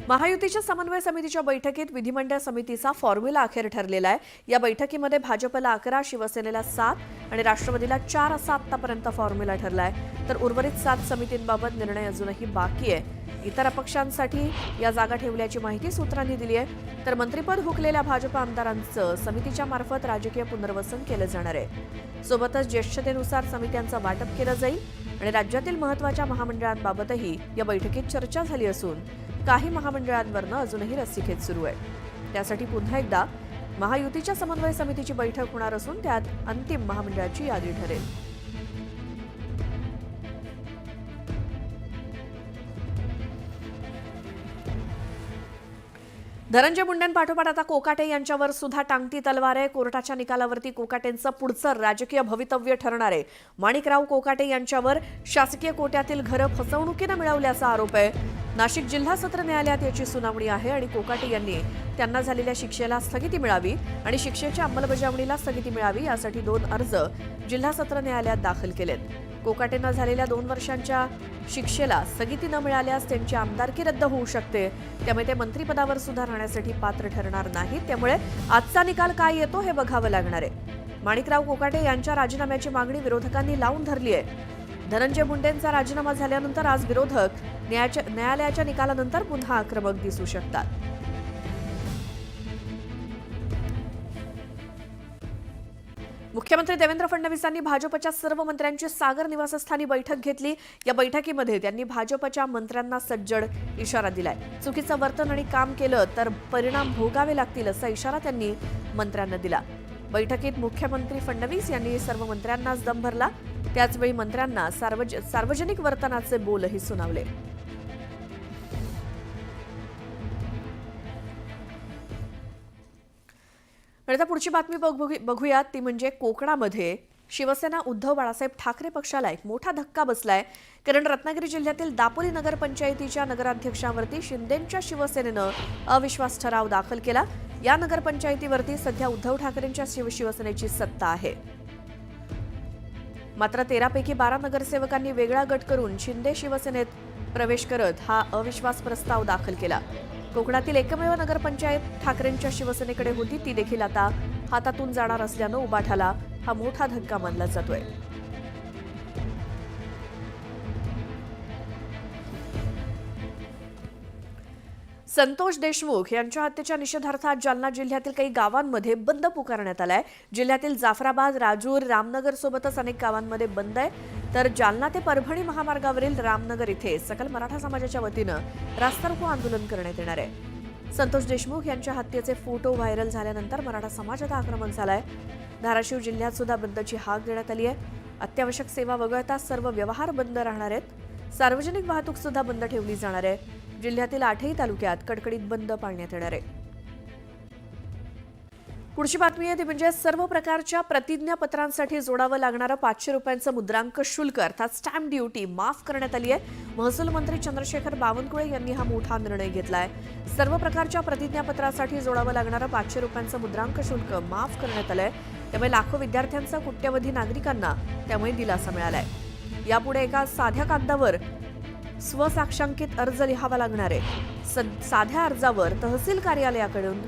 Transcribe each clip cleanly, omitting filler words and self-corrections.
महायुतीच्या समन्वय समितीच्या बैठकीत विधिमंडळ समितीचा फॉर्म्युला अखेर ठरलेला आहे। या बैठकीमध्ये भाजपला 11, शिवसेनेला 7 आणि राष्ट्रवादीला 4 असा आतापर्यंत फॉर्म्युला ठरलाय। तर उर्वरित 7 समितींबाबत निर्णय अजूनही बाकी आहे। इतर अपक्षांसाठी या जागा ठेवल्याची माहिती सूत्रांनी दिली आहे। तर मंत्रिपद हुकलेल्या भाजप आमदारांचं समितीच्या मार्फत राजकीय पुनर्वसन केलं जाणार आहे। सोबतच ज्येष्ठतेनुसार समित्यांचं वाटप केलं जाईल आणि राज्यातील महत्त्वाच्या महामंडळांबाबतही या बैठकीत चर्चा झाली असून काही महामंडळांवरनं अजूनही रस्सीखेच सुरू आहे। त्यासाठी पुन्हा एकदा महायुतीच्या समन्वय समितीची बैठक होणार असून त्यात अंतिम महामंडळाची यादी ठरेल। धनंजय मुंडेंपाठोपाठ आता कोकाटे यांच्यावर सुद्धा टांगती तलवार आहे। कोर्टाच्या निकालावरती कोकाटेंचं पुढचं राजकीय भवितव्य ठरणार आहे। माणिकराव कोकाटे यांच्यावर शासकीय कोट्यातील घरं फसवणुकीने मिळवल्याचा आरोप आहे। नाशिक जिल्हा सत्र न्यायालयात याची सुनावणी आहे आणि कोकाटे यांनी त्यांना झालेल्या शिक्षेला स्थगिती मिळावी आणि शिक्षेच्या अंमलबजावणीला स्थगिती मिळावी यासाठी 2 अर्ज जिल्हा सत्र न्यायालयात दाखल केलेत। कोकाटेंना झालेल्या 2 वर्षांच्या शिक्षेला स्थगिती न मिळाल्यास त्यांची आमदारकी रद्द होऊ शकते। त्यामुळे ते मंत्रिपदावर सुद्धा राहण्यासाठी पात्र ठरणार नाहीत। त्यामुळे आजचा निकाल काय येतो हे बघावं लागणार आहे। माणिकराव कोकाटे यांच्या राजीनाम्याची मागणी विरोधकांनी लावून धरली आहे। धनंजय मुंडेंचा राजीनामा झाल्यानंतर आज विरोधक न्यायालयाच्या निकालानंतर पुन्हा आक्रमक दिसू शकतात। मुख्यमंत्री देवेंद्र फडणवीसांनी भाजपच्या सर्व मंत्र्यांची सागर निवासस्थानी बैठक घेतली। या बैठकीमध्ये त्यांनी भाजपच्या मंत्र्यांना सज्जड इशारा दिलाय। चुकीचं वर्तन आणि काम केलं तर परिणाम भोगावे लागतील असा इशारा त्यांनी मंत्र्यांना दिला। बैठकीत मुख्यमंत्री फडणवीस यांनी सर्व मंत्र्यांनाच दम भरला। त्याचवेळी मंत्र्यांना सार्वजनिक वर्तनाचे बोलही सुनावले। आता पुढची बातमी बघूयात ती म्हणजे कोकणामध्ये शिवसेना उद्धव बाळासाहेब ठाकरे पक्षाला एक मोठा धक्का बसलाय। कारण रत्नागिरी जिल्ह्यातील दापोली नगरपंचायतीच्या नगराध्यक्षांवरती शिंदेंच्या शिवसेनेनं अविश्वास ठराव दाखल केला। या नगरपंचायतीवरती सध्या उद्धव ठाकरेंच्या शिवसेनेची सत्ता आहे। मात्र 13 पैकी 12 नगरसेवकांनी वेगळा गट करून शिंदे शिवसेनेत प्रवेश करत हा अविश्वास प्रस्ताव दाखल केला। कोकणातील एकमेव नगरपंचायत ठाकरेंच्या शिवसेनेकडे होती ती देखील आता हातातून जाणार असल्यानं उबाठाला हा मोठा धक्का मानला जातोय। संतोष देशमुख यांच्या हत्येच्या निषेधार्थ जालना जिल्ह्यातील काही गावांमध्ये बंद पुकारण्यात आलाय। जिल्ह्यातील जाफराबाद, राजूर, रामनगर सोबतच अनेक गावांमध्ये बंद आहे। तर जालना ते परभणी महामार्गावरील रामनगर इथे सकल मराठा समाजाच्या वतीनं रास्ता रोको आंदोलन करण्यात येणार आहे। संतोष देशमुख यांच्या हत्येचे फोटो व्हायरल झाल्यानंतर मराठा समाजात आक्रमक झालाय। धाराशिव जिल्ह्यात सुद्धा बंदची हाक देण्यात आली आहे। अत्यावश्यक सेवा वगळता सर्व व्यवहार बंद राहणार आहेत। सार्वजनिक वाहतूक सुद्धा बंद ठेवली जाणार आहे। जिल्ह्यातील 8ही तालुक्यात कडकडीत बंद पाळण्यात येणार आहे। पुढची बातमी आहे ती म्हणजे सर्व प्रकारच्या प्रतिज्ञापत्रांसाठी जोडावं लागणारं 500 रुपयांचं मुद्रांक शुल्क अर्थात स्टॅम्प ड्युटी माफ करण्यात आली आहे। महसूल मंत्री चंद्रशेखर बावनकुळे यांनी हा मोठा निर्णय घेतलाय। सर्व प्रकारच्या प्रतिज्ञापत्रासाठी जोडावं लागणारं 500 रुपयांचं मुद्रांक शुल्क माफ करण्यात आलंय। त्यामुळे लाखो विद्यार्थ्यांचा कोट्यवधी नागरिकांना त्यामुळे दिलासा मिळालाय। यापुढे एका साध्या कागदावर स्वसाक्षांकित अर्ज लिहावा लागणार आहे। साध्या अर्जावर तहसील कार्यालयाकडून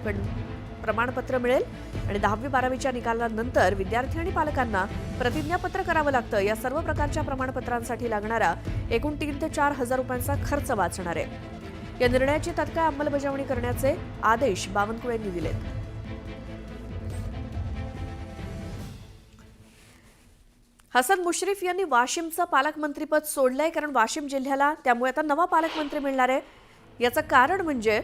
प्रमाणपत्र मिळेल आणि 10वी 12वीच्या निकालानंतर विद्यार्थी आणि पालकांना प्रतिज्ञापत्र करावं लागतं। या सर्व प्रकारच्या प्रमाणपत्रांसाठी लागणारा एकूण 3 ते 4 हजार रुपयांचा खर्च वाचणार आहे। या निर्णयाची तत्काळ अंमलबजावणी करण्याचे आदेश बावनकुळेंनी दिलेत। हसन मुश्रीफ यांनी वाशिमचं पालकमंत्रीपद सोडलंय कारण वाशिम जिल्ह्याला त्यामुळे आता नवा पालकमंत्री मिळणार आहे। याचं कारण म्हणजे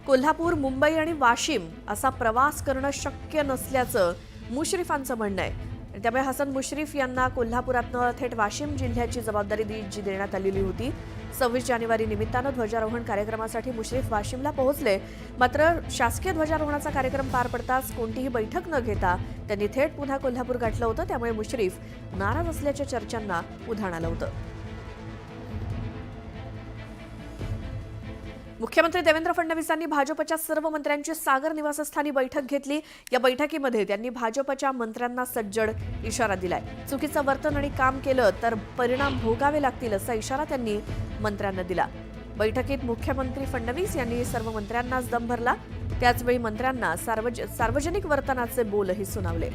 कोल्हापूर, मुंबई आणि वाशिम असा प्रवास करणं शक्य नसल्याचं मुश्रीफांचं म्हणणं आहे। त्यामुळे हसन मुश्रीफ यांना कोल्हापुरातनं थेट वाशिम जिल्ह्याची जबाबदारी जी देण्यात आलेली होती। 26 जानेवारी निमित्तानं ध्वजारोहण कार्यक्रमासाठी मुश्रीफ वाशिमला पोहोचले। मात्र शासकीय ध्वजारोहणाचा कार्यक्रम पार पडताच कोणतीही बैठक न घेता त्यांनी थेट पुन्हा कोल्हापूर गाठलं होतं। त्यामुळे मुश्रीफ नाराज असल्याच्या चर्चांना उधाण आलं होतं। मुख्यमंत्री देवेंद्र फडणवीसांनी भाजपच्या सर्व मंत्र्यांची सागर निवासस्थानी बैठक घेतली। या बैठकीमध्ये त्यांनी भाजपच्या मंत्र्यांना सज्जड इशारा दिलाय। चुकीचं वर्तन आणि काम केलं तर परिणाम भोगावे लागतील असा इशारा त्यांनी मंत्र्यांना दिला। बैठकीत मुख्यमंत्री फडणवीस यांनी सर्व मंत्र्यांनाच दम भरला. त्याचवेळी मंत्र्यांना सार्वजनिक वर्तनाचे बोलही सुनावले.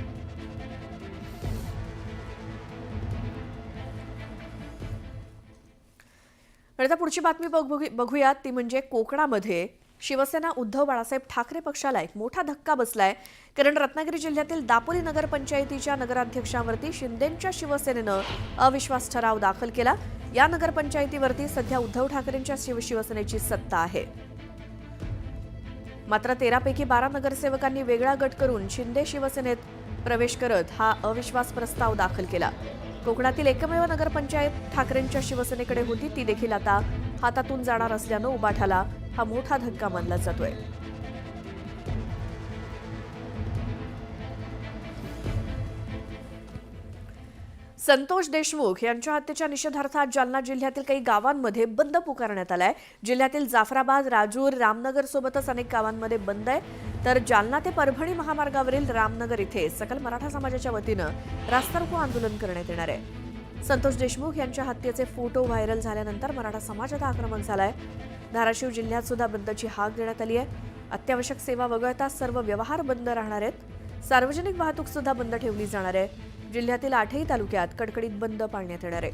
आता पुढची बातमी बघूयात, ती म्हणजे कोकणामध्ये शिवसेना उद्धव बाळासाहेब ठाकरे पक्षाला एक मोठा धक्का बसलाय. कारण रत्नागिरी जिल्ह्यातील दापोली नगरपंचायतीच्या नगराध्यक्षांवरती शिंदेंच्या शिवसेनेनं अविश्वास ठराव दाखल केला. या नगरपंचायतीवरती सध्या उद्धव ठाकरेंच्या शिवसेनेची सत्ता आहे. मात्र 13 पैकी 12 नगरसेवकांनी वेगळा गट करून शिंदे शिवसेनेत प्रवेश करत हा अविश्वास प्रस्ताव दाखल केला. कोकणातील एकमेव नगरपंचायत ठाकरेंच्या शिवसेनेकडे होती, ती देखील आता हातातून जाणार असल्यानं उबाठाला हा मोठा धक्का मानला जातोय. संतोष देशमुख यांच्या हत्येच्या निषेधार्थ आज जालना जिल्ह्यातील काही गावांमध्ये बंद पुकारण्यात आलाय. जिल्ह्यातील जाफराबाद, राजूर, रामनगर सोबतच अनेक गावांमध्ये बंद आहे. तर जालना ते परभणी महामार्गावरील रामनगर इथे सकल मराठा समाजाच्या वतीनं रास्ता रोको आंदोलन करण्यात येणार आहे. संतोष देशमुख यांच्या हत्येचे फोटो व्हायरल झाल्यानंतर मराठा समाजात आक्रमक झालाय. धाराशिव जिल्ह्यात सुद्धा बंदची हाक देण्यात आली आहे. अत्यावश्यक सेवा वगळता सर्व व्यवहार बंद राहणार आहेत. सार्वजनिक वाहतूक सुद्धा बंद ठेवली जाणार आहे. जिल्ह्यातील 8ही तालुक्यात कडकडीत बंद पाळण्यात येणार आहे.